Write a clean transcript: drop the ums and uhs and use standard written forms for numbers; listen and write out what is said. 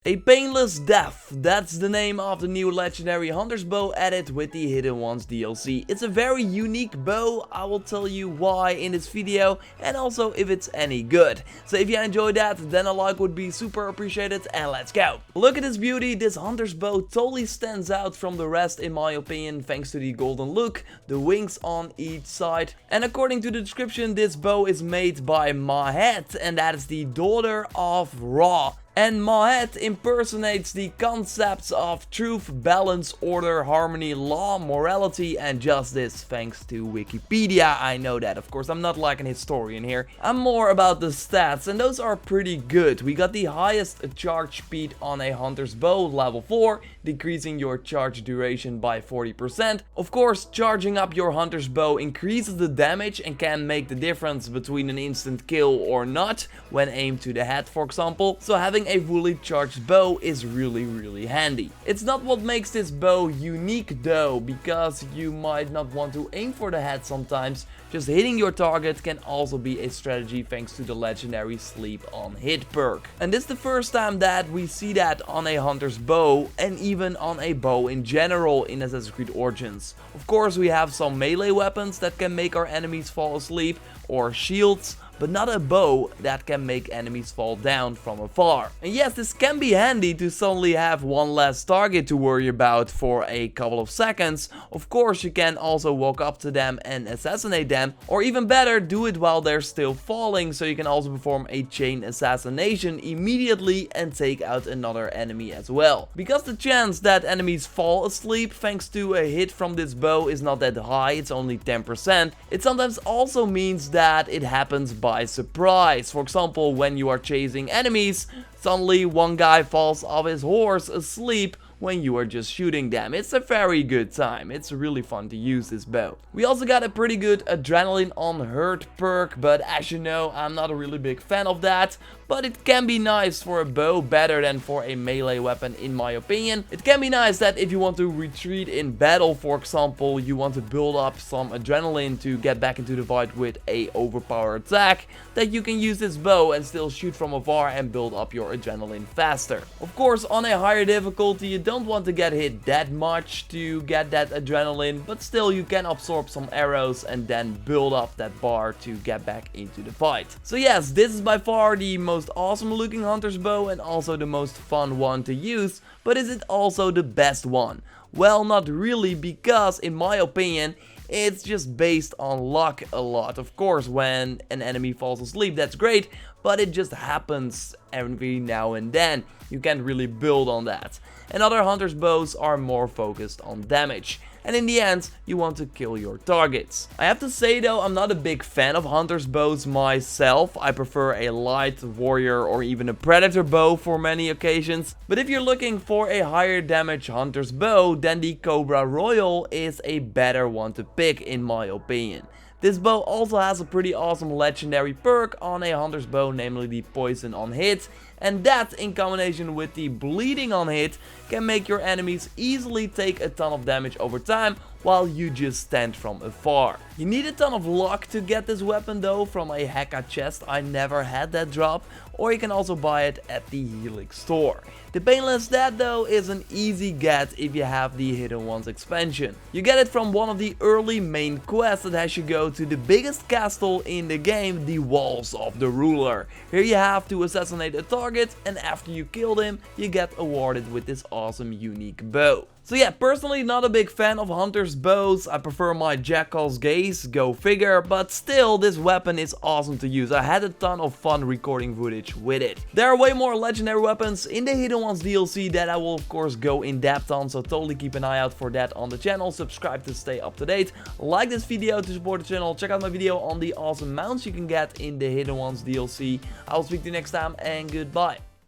A painless death, that's the name of the new legendary hunter's bow added with the Hidden Ones DLC. It's a very unique bow, I will tell you why in this video and also if it's any good. So if you enjoyed that, then a like would be super appreciated and let's go. Look at this beauty, this hunter's bow totally stands out from the rest in my opinion thanks to the golden look, the wings on each side. And according to the description, this bow is made by Mahet and that is the daughter of Ra. And Mahet impersonates the concepts of truth, balance, order, harmony, law, morality and justice thanks to Wikipedia. I know that, of course, I'm not like an historian here. I'm more about the stats and those are pretty good. We got the highest charge speed on a hunter's bow, level 4, decreasing your charge duration by 40%. Of course, charging up your hunter's bow increases the damage and can make the difference between an instant kill or not when aimed to the head, for example. So having a fully charged bow is really handy. It's not what makes this bow unique though, because you might not want to aim for the head sometimes. Just hitting your target can also be a strategy thanks to the legendary sleep on hit perk. And this is the first time that we see that on a hunter's bow and even on a bow in general in Assassin's Creed Origins. Of course we have some melee weapons that can make our enemies fall asleep or shields, but not a bow that can make enemies fall down from afar. And yes, this can be handy to suddenly have one less target to worry about for a couple of seconds. Of course, you can also walk up to them and assassinate them, or even better, do it while they're still falling, so you can also perform a chain assassination immediately and take out another enemy as well. Because the chance that enemies fall asleep thanks to a hit from this bow is not that high, it's only 10%, it sometimes also means that it happens by surprise. For example, when you are chasing enemies, suddenly one guy falls off his horse asleep when you are just shooting them. It's a very good time. It's really fun to use this bow. We also got a pretty good adrenaline on hurt perk, but as you know, I'm not a really big fan of that. But it can be nice for a bow, better than for a melee weapon in my opinion. It can be nice that if you want to retreat in battle, for example, you want to build up some adrenaline to get back into the fight with a overpowered attack, that you can use this bow and still shoot from afar and build up your adrenaline faster. Of course, on a higher difficulty, you don't want to get hit that much to get that adrenaline, but still you can absorb some arrows and then build up that bar to get back into the fight. So yes, this is by far the most awesome looking hunter's bow and also the most fun one to use, but is it also the best one? Well, not really, because in my opinion it's just based on luck a lot. Of course, when an enemy falls asleep, that's great, but it just happens every now and then. You can't really build on that. And other hunter's bows are more focused on damage. And in the end, you want to kill your targets. I have to say though, I'm not a big fan of hunter's bows myself. I prefer a light warrior or even a predator bow for many occasions. But if you're looking for a higher damage hunter's bow, then the Cobra Royal is a better one to pick in my opinion. This bow also has a pretty awesome legendary perk on a hunter's bow, namely the poison on hit, and that in combination with the bleeding on hit can make your enemies easily take a ton of damage over time while you just stand from afar. You need a ton of luck to get this weapon though from a Heka chest. I never had that drop, or you can also buy it at the Helix store. The painless death though is an easy get if you have the Hidden Ones expansion. You get it from one of the early main quests that has you go to the biggest castle in the game, the Walls of the Ruler. Here you have to assassinate a target, and after you kill him, you get awarded with this awesome unique bow. So yeah, personally not a big fan of hunter's bows. I prefer my Jackal's gaze, go figure, but still this weapon is awesome to use. I had a ton of fun recording footage with it. There are way more legendary weapons in the Hidden Ones DLC that I will of course go in depth on, so totally keep an eye out for that on the channel. Subscribe to stay up to date. Like this video to support the channel. Check out my video on the awesome mounts you can get in the Hidden Ones DLC. I will speak to you next time and goodbye.